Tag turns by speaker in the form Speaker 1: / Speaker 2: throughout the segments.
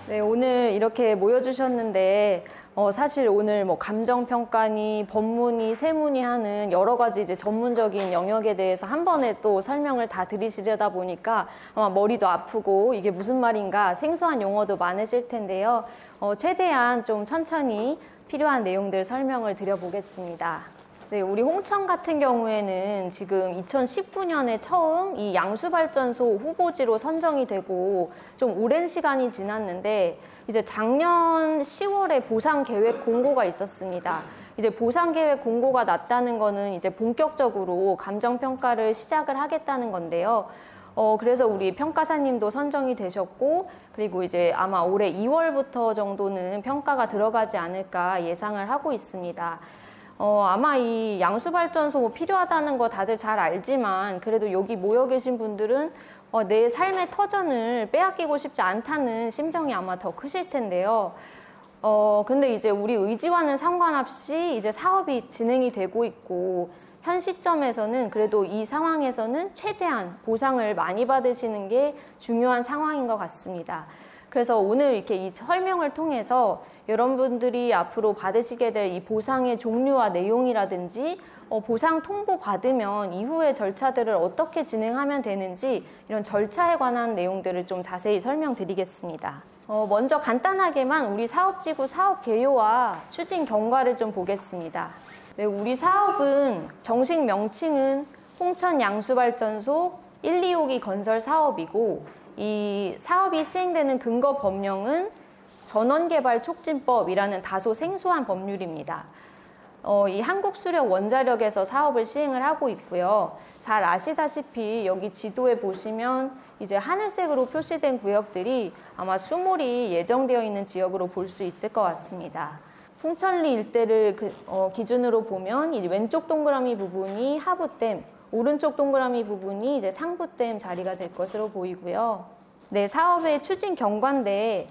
Speaker 1: 네, 오늘 이렇게 모여주셨는데, 사실 오늘 뭐 감정평가니, 법무니, 세무니 하는 여러 가지 이제 전문적인 영역에 대해서 한 번에 또 설명을 다 드리시려다 보니까 아마 머리도 아프고 이게 무슨 말인가 생소한 용어도 많으실 텐데요. 최대한 좀 천천히 필요한 내용들 설명을 드려보겠습니다. 네, 우리 홍천 같은 경우에는 지금 2019년에 처음 이 양수발전소 후보지로 선정이 되고 좀 오랜 시간이 지났는데 이제 작년 10월에 보상계획 공고가 있었습니다. 이제 보상계획 공고가 났다는 거는 이제 본격적으로 감정평가를 시작을 하겠다는 건데요. 그래서 우리 평가사님도 선정이 되셨고, 그리고 이제 아마 올해 2월부터 정도는 평가가 들어가지 않을까 예상을 하고 있습니다. 아마 이 양수발전소 필요하다는 거 다들 잘 알지만 그래도 여기 모여 계신 분들은 내 삶의 터전을 빼앗기고 싶지 않다는 심정이 아마 더 크실 텐데요. 근데 이제 우리 의지와는 상관없이 이제 사업이 진행이 되고 있고 현 시점에서는 그래도 이 상황에서는 최대한 보상을 많이 받으시는 게 중요한 상황인 것 같습니다. 그래서 오늘 이렇게 이 설명을 통해서 여러분들이 앞으로 받으시게 될 이 보상의 종류와 내용이라든지 보상 통보 받으면 이후의 절차들을 어떻게 진행하면 되는지 이런 절차에 관한 내용들을 좀 자세히 설명드리겠습니다. 먼저 간단하게만 우리 사업지구 사업 개요와 추진 경과를 좀 보겠습니다. 네, 우리 사업은 정식 명칭은 홍천 양수발전소 1, 2호기 건설 사업이고 이 사업이 시행되는 근거 법령은 전원개발촉진법이라는 다소 생소한 법률입니다. 이 한국수력원자력에서 사업을 시행을 하고 있고요. 잘 아시다시피 여기 지도에 보시면 이제 하늘색으로 표시된 구역들이 아마 수몰이 예정되어 있는 지역으로 볼 수 있을 것 같습니다. 풍천리 일대를 기준으로 보면 이 왼쪽 동그라미 부분이 하부댐, 오른쪽 동그라미 부분이 이제 상부댐 자리가 될 것으로 보이고요. 네, 사업의 추진 경과인데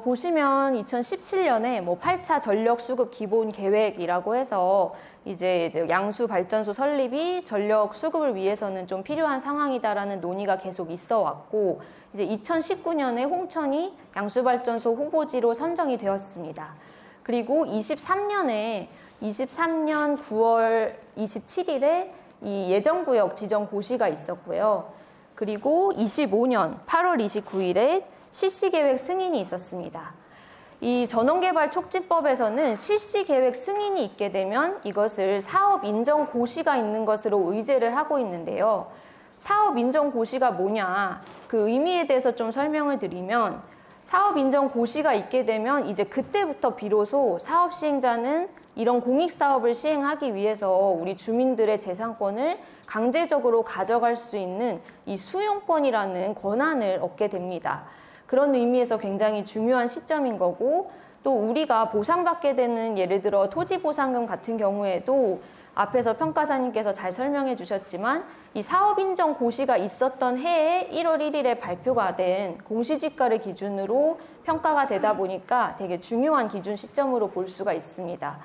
Speaker 1: 보시면 2017년에 뭐 8차 전력 수급 기본 계획이라고 해서 이제 양수 발전소 설립이 전력 수급을 위해서는 좀 필요한 상황이다라는 논의가 계속 있어 왔고 이제 2019년에 홍천이 양수 발전소 후보지로 선정이 되었습니다. 그리고 23년 9월 27일에 이 예정구역 지정 고시가 있었고요. 그리고 25년 8월 29일에 실시계획 승인이 있었습니다. 이 전원개발촉진법에서는 실시계획 승인이 있게 되면 이것을 사업인정고시가 있는 것으로 의제를 하고 있는데요. 사업인정고시가 뭐냐, 그 의미에 대해서 좀 설명을 드리면 사업인정고시가 있게 되면 이제 그때부터 비로소 사업시행자는 이런 공익사업을 시행하기 위해서 우리 주민들의 재산권을 강제적으로 가져갈 수 있는 이 수용권이라는 권한을 얻게 됩니다. 그런 의미에서 굉장히 중요한 시점인 거고 또 우리가 보상받게 되는 예를 들어 토지보상금 같은 경우에도 앞에서 평가사님께서 잘 설명해 주셨지만 이 사업인정 고시가 있었던 해에 1월 1일에 발표가 된 공시지가를 기준으로 평가가 되다 보니까 되게 중요한 기준 시점으로 볼 수가 있습니다.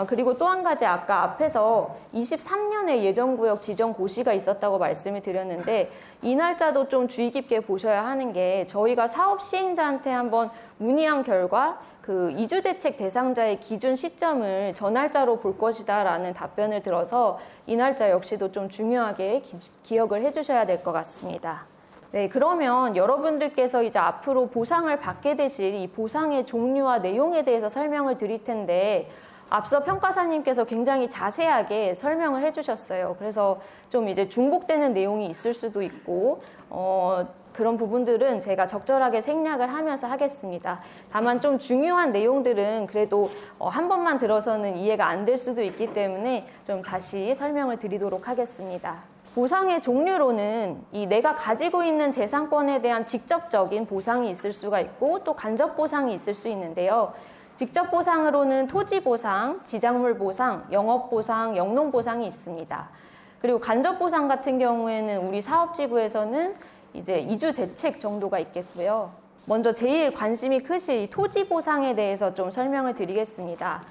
Speaker 1: 그리고 또 한 가지 아까 앞에서 23년에 예정구역 지정 고시가 있었다고 말씀을 드렸는데 이 날짜도 좀 주의 깊게 보셔야 하는 게 저희가 사업 시행자한테 한번 문의한 결과 그 이주대책 대상자의 기준 시점을 저 날짜로 볼 것이다 라는 답변을 들어서 이 날짜 역시도 좀 중요하게 기억을 해주셔야 될 것 같습니다. 네, 그러면 여러분들께서 이제 앞으로 보상을 받게 되실 이 보상의 종류와 내용에 대해서 설명을 드릴 텐데 앞서 평가사님께서 굉장히 자세하게 설명을 해주셨어요. 그래서 좀 이제 중복되는 내용이 있을 수도 있고 그런 부분들은 제가 적절하게 생략을 하면서 하겠습니다. 다만 좀 중요한 내용들은 그래도 한 번만 들어서는 이해가 안 될 수도 있기 때문에 좀 다시 설명을 드리도록 하겠습니다. 보상의 종류로는 이 내가 가지고 있는 재산권에 대한 직접적인 보상이 있을 수가 있고 또 간접 보상이 있을 수 있는데요. 직접 보상으로는 토지 보상, 지작물 보상, 영업 보상, 영농 보상이 있습니다. 그리고 간접 보상 같은 경우에는 우리 사업지구에서는 이제 이주 대책 정도가 있겠고요. 먼저 제일 관심이 크실 이 토지 보상에 대해서 좀 설명을 드리겠습니다.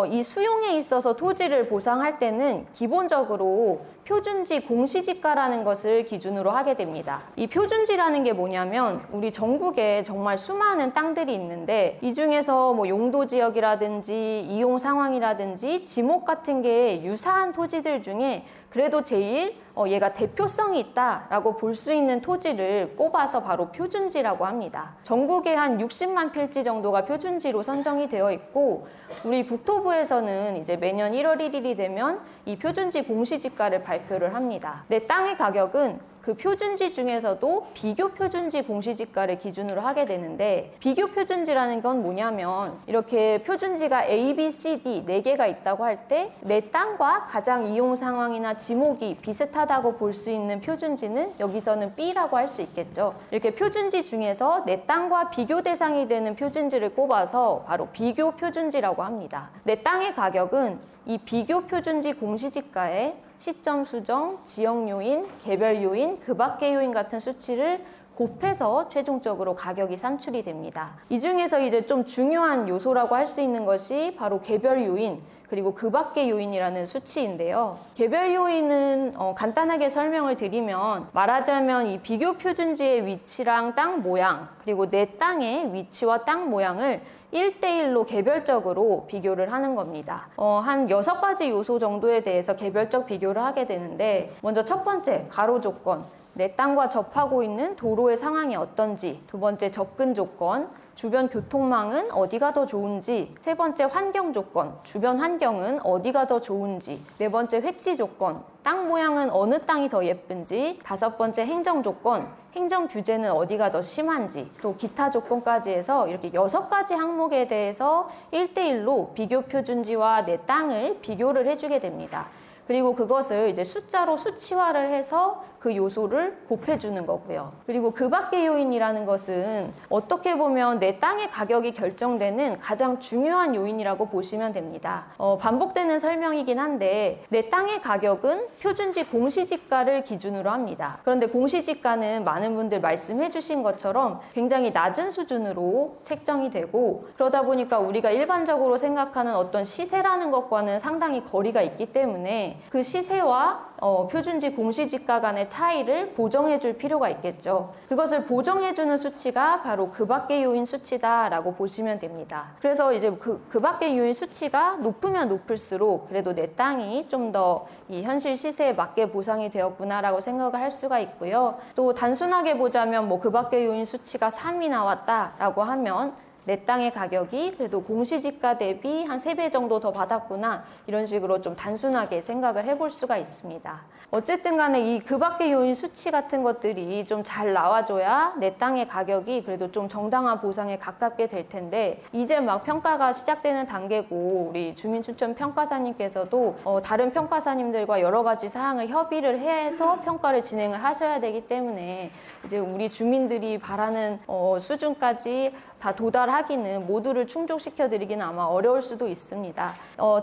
Speaker 1: 이 수용에 있어서 토지를 보상할 때는 기본적으로 표준지 공시지가라는 것을 기준으로 하게 됩니다. 이 표준지라는 게 뭐냐면 우리 전국에 정말 수많은 땅들이 있는데 이 중에서 뭐 용도 지역이라든지 이용 상황이라든지 지목 같은 게 유사한 토지들 중에 그래도 제일 얘가 대표성이 있다라고 볼 수 있는 토지를 꼽아서 바로 표준지라고 합니다. 전국에 한 60만 필지 정도가 표준지로 선정이 되어 있고 우리 국토부에서는 이제 매년 1월 1일이 되면 이 표준지 공시지가를 발표를 합니다. 내 땅의 가격은 그 표준지 중에서도 비교 표준지 공시지가를 기준으로 하게 되는데 비교 표준지라는 건 뭐냐면 이렇게 표준지가 A, B, C, D 4개가 있다고 할 때 내 땅과 가장 이용 상황이나 지목이 비슷하다고 볼 수 있는 표준지는 여기서는 B라고 할 수 있겠죠. 이렇게 표준지 중에서 내 땅과 비교 대상이 되는 표준지를 꼽아서 바로 비교 표준지라고 합니다. 내 땅의 가격은 이 비교 표준지 공시지가에 시점 수정, 지역 요인, 개별 요인, 그 밖의 요인 같은 수치를 곱해서 최종적으로 가격이 산출이 됩니다. 이 중에서 이제 좀 중요한 요소라고 할 수 있는 것이 바로 개별 요인, 그리고 그 밖의 요인이라는 수치인데요. 개별 요인은 간단하게 설명을 드리면 말하자면 이 비교 표준지의 위치랑 땅 모양, 그리고 내 땅의 위치와 땅 모양을 1대1로 개별적으로 비교를 하는 겁니다. 한 6가지 요소 정도에 대해서 개별적 비교를 하게 되는데 먼저 첫 번째, 가로 조건. 내 땅과 접하고 있는 도로의 상황이 어떤지, 두 번째 접근 조건, 주변 교통망은 어디가 더 좋은지, 세 번째 환경 조건, 주변 환경은 어디가 더 좋은지, 네 번째 획지 조건, 땅 모양은 어느 땅이 더 예쁜지, 다섯 번째 행정 조건, 행정 규제는 어디가 더 심한지, 또 기타 조건까지 해서 이렇게 6가지 항목에 대해서 1대1로 비교 표준지와 내 땅을 비교를 해주게 됩니다. 그리고 그것을 이제 숫자로 수치화를 해서 그 요소를 곱해주는 거고요. 그리고 그 밖의 요인이라는 것은 어떻게 보면 내 땅의 가격이 결정되는 가장 중요한 요인이라고 보시면 됩니다. 반복되는 설명이긴 한데 내 땅의 가격은 표준지 공시지가를 기준으로 합니다. 그런데 공시지가는 많은 분들 말씀해 주신 것처럼 굉장히 낮은 수준으로 책정이 되고 그러다 보니까 우리가 일반적으로 생각하는 어떤 시세라는 것과는 상당히 거리가 있기 때문에 그 시세와 표준지 공시지가 간의 차이를 보정해 줄 필요가 있겠죠. 그것을 보정해 주는 수치가 바로 그 밖의 요인 수치다라고 보시면 됩니다. 그래서 이제 그 밖의 요인 수치가 높으면 높을수록 그래도 내 땅이 좀 더 이 현실 시세에 맞게 보상이 되었구나라고 생각을 할 수가 있고요. 또 단순하게 보자면 뭐 그 밖의 요인 수치가 3이 나왔다라고 하면 내 땅의 가격이 그래도 공시지가 대비 한 3배 정도 더 받았구나 이런 식으로 좀 단순하게 생각을 해볼 수가 있습니다. 어쨌든 간에 이 그 밖의 요인 수치 같은 것들이 좀 잘 나와줘야 내 땅의 가격이 그래도 좀 정당한 보상에 가깝게 될 텐데 이제 막 평가가 시작되는 단계고 우리 주민추천 평가사님께서도 다른 평가사님들과 여러 가지 사항을 협의를 해서 평가를 진행을 하셔야 되기 때문에 이제 우리 주민들이 바라는 수준까지 다 도달하기는 모두를 충족시켜 드리기는 아마 어려울 수도 있습니다.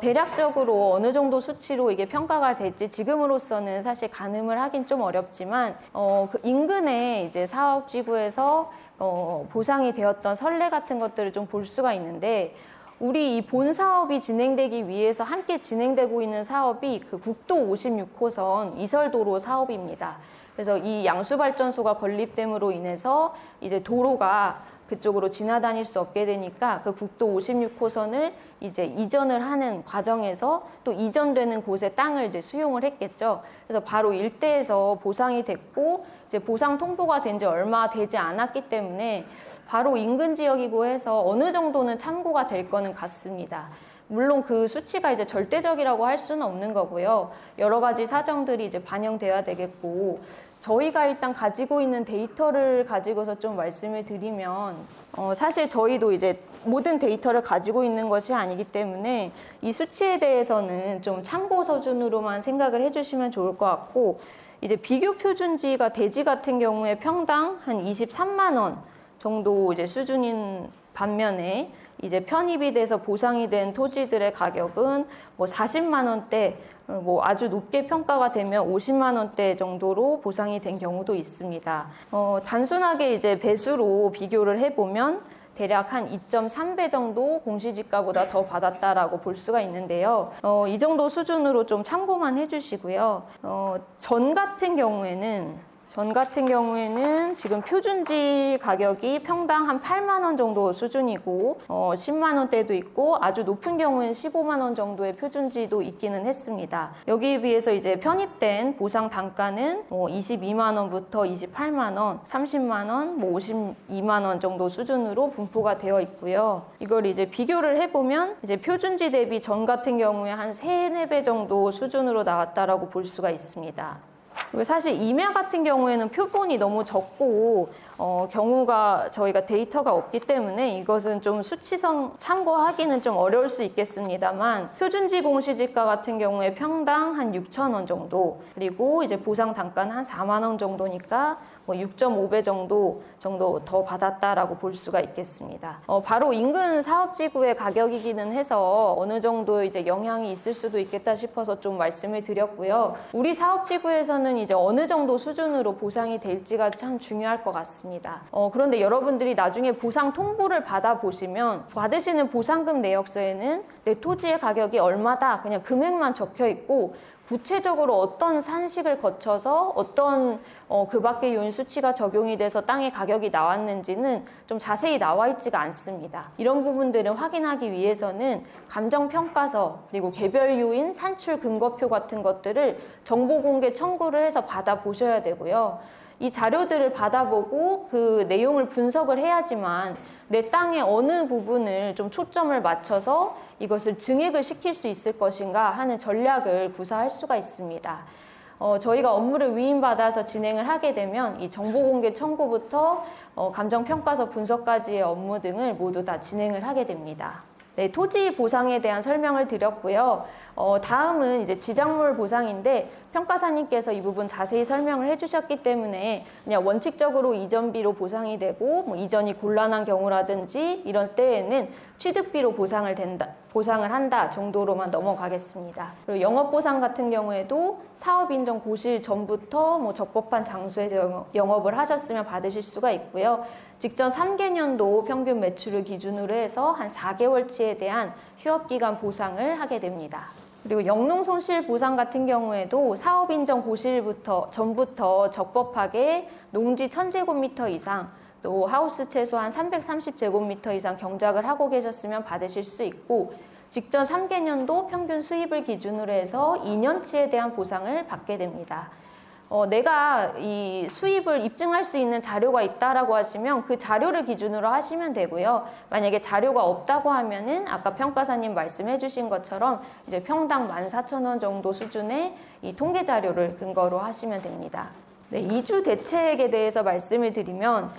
Speaker 1: 대략적으로 어느 정도 수치로 이게 평가가 될지 지금으로서는 사실 가늠을 하긴 좀 어렵지만 그 인근에 이제 사업지구에서 보상이 되었던 선례 같은 것들을 좀 볼 수가 있는데 우리 이 본 사업이 진행되기 위해서 함께 진행되고 있는 사업이 그 국도 56호선 이설도로 사업입니다. 그래서 이 양수발전소가 건립됨으로 인해서 이제 도로가 그쪽으로 지나다닐 수 없게 되니까 그 국도 56호선을 이제 이전을 하는 과정에서 또 이전되는 곳에 땅을 이제 수용을 했겠죠. 그래서 바로 일대에서 보상이 됐고 이제 보상 통보가 된 지 얼마 되지 않았기 때문에 바로 인근 지역이고 해서 어느 정도는 참고가 될 거는 같습니다. 물론 그 수치가 이제 절대적이라고 할 수는 없는 거고요. 여러 가지 사정들이 이제 반영돼야 되겠고 저희가 일단 가지고 있는 데이터를 가지고서 좀 말씀을 드리면 사실 저희도 이제 모든 데이터를 가지고 있는 것이 아니기 때문에 이 수치에 대해서는 좀 참고 수준으로만 생각을 해주시면 좋을 것 같고 이제 비교 표준지가 대지 같은 경우에 평당 한 23만 원 정도 이제 수준인 반면에 이제 편입이 돼서 보상이 된 토지들의 가격은 뭐 40만 원대, 뭐 아주 높게 평가가 되면 50만 원대 정도로 보상이 된 경우도 있습니다. 단순하게 이제 배수로 비교를 해보면 대략 한 2.3배 정도 공시지가보다 더 받았다라고 볼 수가 있는데요. 이 정도 수준으로 좀 참고만 해주시고요. 전 같은 경우에는 지금 표준지 가격이 평당 한 8만 원 정도 수준이고 10만 원대도 있고 아주 높은 경우에는 15만 원 정도의 표준지도 있기는 했습니다. 여기에 비해서 이제 편입된 보상 단가는 22만 원부터 28만 원, 30만 원, 52만 원 정도 수준으로 분포가 되어 있고요. 이걸 이제 비교를 해보면 이제 표준지 대비 전 같은 경우에 한 3-4배 정도 수준으로 나왔다라고 볼 수가 있습니다. 사실 임야 같은 경우에는 표본이 너무 적고 경우가 저희가 데이터가 없기 때문에 이것은 좀 수치상 참고하기는 좀 어려울 수 있겠습니다만 표준지 공시지가 같은 경우에 평당 한 6천 원 정도 그리고 이제 보상 단가는 한 4만 원 정도니까 6.5배 정도 더 받았다라고 볼 수가 있겠습니다. 바로 인근 사업지구의 가격이기는 해서 어느 정도 이제 영향이 있을 수도 있겠다 싶어서 좀 말씀을 드렸고요. 우리 사업지구에서는 이제 어느 정도 수준으로 보상이 될지가 참 중요할 것 같습니다. 그런데 여러분들이 나중에 보상 통보를 받아보시면 받으시는 보상금 내역서에는 내 토지의 가격이 얼마다 그냥 금액만 적혀 있고 구체적으로 어떤 산식을 거쳐서 어떤 그 밖의 요인 수치가 적용이 돼서 땅의 가격이 나왔는지는 좀 자세히 나와 있지가 않습니다. 이런 부분들을 확인하기 위해서는 감정평가서 그리고 개별 요인 산출 근거표 같은 것들을 정보 공개 청구를 해서 받아보셔야 되고요. 이 자료들을 받아보고 그 내용을 분석을 해야지만 내 땅의 어느 부분을 좀 초점을 맞춰서 이것을 증액을 시킬 수 있을 것인가 하는 전략을 구사할 수가 있습니다. 저희가 업무를 위임받아서 진행을 하게 되면 이 정보공개 청구부터 감정평가서 분석까지의 업무 등을 모두 다 진행을 하게 됩니다. 네, 토지 보상에 대한 설명을 드렸고요. 다음은 이제 지작물 보상인데 평가사님께서 이 부분 자세히 설명을 해주셨기 때문에 그냥 원칙적으로 이전비로 보상이 되고 뭐 이전이 곤란한 경우라든지 이런 때에는 취득비로 보상을 한다 정도로만 넘어가겠습니다. 그리고 영업보상 같은 경우에도 사업인정 고실 전부터 뭐 적법한 장소에서 영업을 하셨으면 받으실 수가 있고요. 직전 3개년도 평균 매출을 기준으로 해서 한 4개월치에 대한 휴업기간 보상을 하게 됩니다. 그리고 영농 손실 보상 같은 경우에도 사업 인정 고실부터 전부터 적법하게 농지 1000제곱미터 이상 또 하우스 최소한 330제곱미터 이상 경작을 하고 계셨으면 받으실 수 있고 직전 3개년도 평균 수입을 기준으로 해서 2년치에 대한 보상을 받게 됩니다. 내가 이 수입을 입증할 수 있는 자료가 있다라고 하시면 그 자료를 기준으로 하시면 되고요. 만약에 자료가 없다고 하면은 아까 평가사님 말씀해 주신 것처럼 이제 평당 14,000원 정도 수준의 이 통계 자료를 근거로 하시면 됩니다. 네, 이주 대책에 대해서 말씀을 드리면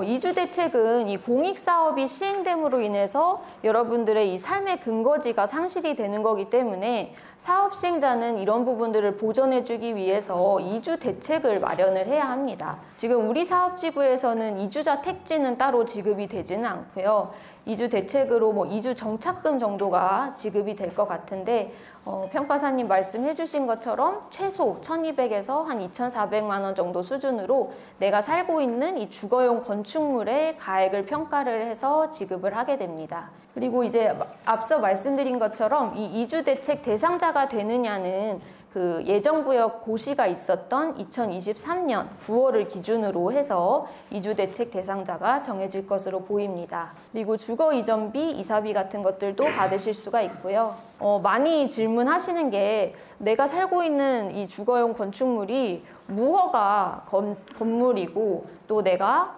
Speaker 1: 이주 대책은 이 공익 사업이 시행됨으로 인해서 여러분들의 이 삶의 근거지가 상실이 되는 거기 때문에 사업 시행자는 이런 부분들을 보전해 주기 위해서 이주 대책을 마련을 해야 합니다. 지금 우리 사업지구에서는 이주자 택지는 따로 지급이 되지는 않고요. 이주 대책으로 뭐 이주 정착금 정도가 지급이 될 것 같은데 평가사님 말씀해 주신 것처럼 최소 1,200에서 한 2,400만 원 정도 수준으로 내가 살고 있는 이 주거용 건축물의 가액을 평가를 해서 지급을 하게 됩니다. 그리고 이제 앞서 말씀드린 것처럼 이 이주 대책 대상자가 되느냐는 그 예정구역 고시가 있었던 2023년 9월을 기준으로 해서 이주대책 대상자가 정해질 것으로 보입니다. 그리고 주거 이전비, 이사비 같은 것들도 받으실 수가 있고요. 많이 질문하시는 게 내가 살고 있는 이 주거용 건축물이 무허가 건물이고 또 내가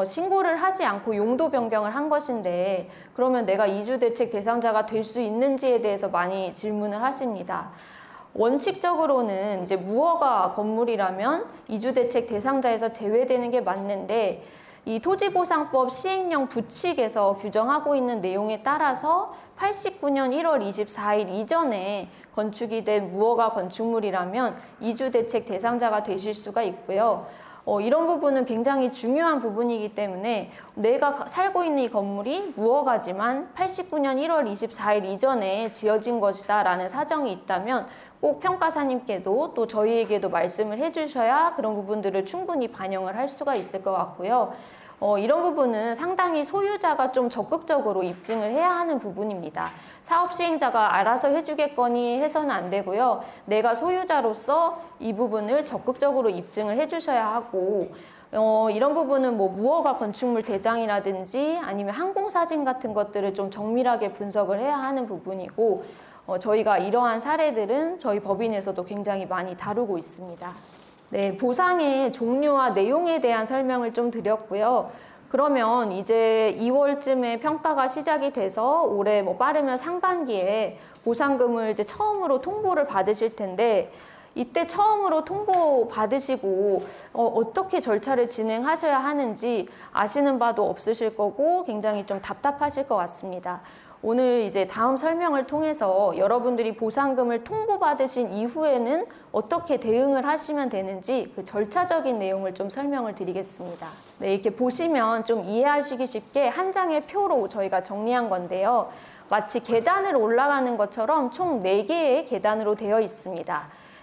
Speaker 1: 신고를 하지 않고 용도 변경을 한 것인데 그러면 내가 이주대책 대상자가 될 수 있는지에 대해서 많이 질문을 하십니다. 원칙적으로는 이제 무허가 건물이라면 이주대책 대상자에서 제외되는 게 맞는데 이 토지보상법 시행령 부칙에서 규정하고 있는 내용에 따라서 89년 1월 24일 이전에 건축이 된 무허가 건축물이라면 이주대책 대상자가 되실 수가 있고요. 이런 부분은 굉장히 중요한 부분이기 때문에 내가 살고 있는 이 건물이 무허가지만 89년 1월 24일 이전에 지어진 것이다 라는 사정이 있다면 꼭 평가사님께도 또 저희에게도 말씀을 해주셔야 그런 부분들을 충분히 반영을 할 수가 있을 것 같고요. 이런 부분은 상당히 소유자가 좀 적극적으로 입증을 해야 하는 부분입니다. 사업 시행자가 알아서 해주겠거니 해서는 안 되고요. 내가 소유자로서 이 부분을 적극적으로 입증을 해주셔야 하고, 이런 부분은 뭐 무허가 건축물 대장이라든지 아니면 항공사진 같은 것들을 좀 정밀하게 분석을 해야 하는 부분이고, 저희가 이러한 사례들은 저희 법인에서도 굉장히 많이 다루고 있습니다. 네, 보상의 종류와 내용에 대한 설명을 좀 드렸고요. 그러면 이제 2월쯤에 평가가 시작이 돼서 올해 뭐 빠르면 상반기에 보상금을 이제 처음으로 통보를 받으실 텐데, 이때 처음으로 통보 받으시고 어떻게 절차를 진행하셔야 하는지 아시는 바도 없으실 거고 굉장히 좀 답답하실 것 같습니다. 오늘 이제 다음 설명을 통해서 여러분들이 보상금을 통보받으신 이후에는 어떻게 대응을 하시면 되는지 그 절차적인 내용을 좀 설명을 드리겠습니다. 네, 이렇게 보시면 좀 이해하시기 쉽게 한 장의 표로 저희가 정리한 건데요. 마치 계단을 올라가는 것처럼 총 4개의 계단으로 되어 있습니다.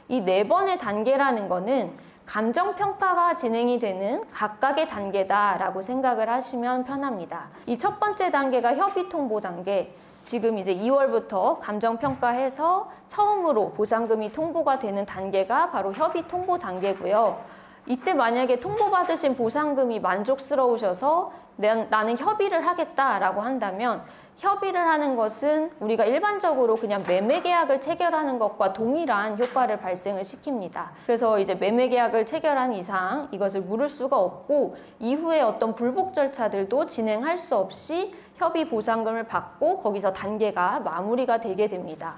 Speaker 1: 이 4번의 단계라는 거는 감정평가가 진행이 되는 각각의 단계다라고 생각을 하시면 편합니다. 이 첫 번째 단계가 협의통보 단계, 지금 이제 2월부터 감정평가해서 처음으로 보상금이 통보가 되는 단계가 바로 협의통보 단계고요. 이때 만약에 통보받으신 보상금이 만족스러우셔서 나는 협의를 하겠다라고 한다면 협의를 하는 것은 우리가 일반적으로 그냥 매매계약을 체결하는 것과 동일한 효과를 발생을 시킵니다. 그래서 이제 매매계약을 체결한 이상 이것을 물을 수가 없고 이후에 어떤 불복 절차들도 진행할 수 없이 협의 보상금을 받고 거기서 단계가 마무리가 되게 됩니다.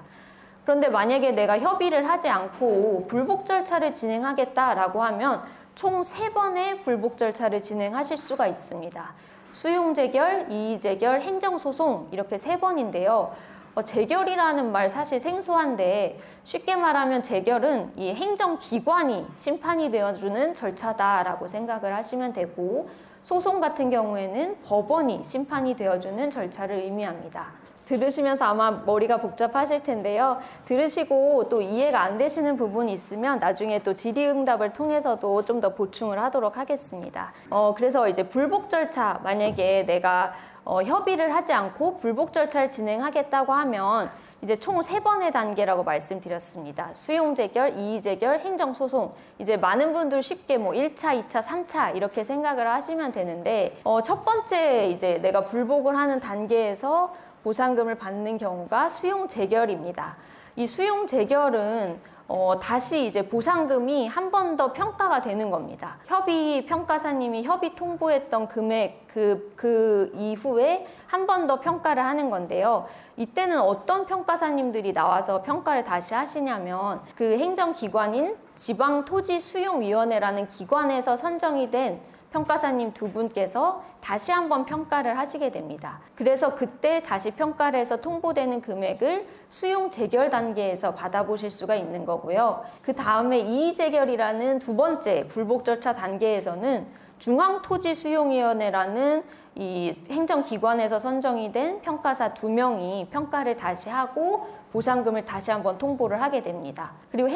Speaker 1: 그런데 만약에 내가 협의를 하지 않고 불복 절차를 진행하겠다라고 하면 총 3번의 불복 절차를 진행하실 수가 있습니다. 수용재결, 이의재결, 행정소송 이렇게 3번인데요. 재결이라는 말 사실 생소한데 쉽게 말하면 재결은 이 행정기관이 심판이 되어주는 절차다라고 생각을 하시면 되고 소송 같은 경우에는 법원이 심판이 되어주는 절차를 의미합니다. 들으시면서 아마 머리가 복잡하실 텐데요. 들으시고 또 이해가 안 되시는 부분이 있으면 나중에 또 질의응답을 통해서도 좀 더 보충을 하도록 하겠습니다. 그래서 이제 불복 절차, 만약에 내가 협의를 하지 않고 불복 절차를 진행하겠다고 하면 이제 총 3번의 단계라고 말씀드렸습니다. 수용재결, 이의재결, 행정소송. 이제 많은 분들 쉽게 뭐 1차, 2차, 3차 이렇게 생각을 하시면 되는데 첫 번째 이제 내가 불복을 하는 단계에서 보상금을 받는 경우가 수용재결입니다. 이 수용재결은 다시 이제 보상금이 한 번 더 평가가 되는 겁니다. 협의 평가사님이 협의 통보했던 금액 그 이후에 한 번 더 평가를 하는 건데요. 이때는 어떤 평가사님들이 나와서 평가를 다시 하시냐면 그 행정기관인 지방토지수용위원회라는 기관에서 선정이 된 평가사님 2분께서 다시 한번 평가를 하시게 됩니다. 그래서 그때 다시 평가를 해서 통보되는 금액을 수용 재결 단계에서 받아보실 수가 있는 거고요. 그 다음에 이의재결이라는 2번째 불복 절차 단계에서는 중앙토지수용위원회라는 이 행정기관에서 선정이 된 평가사 2명이 평가를 다시 하고 보상금을 다시 한번 통보를 하게 됩니다. 그리고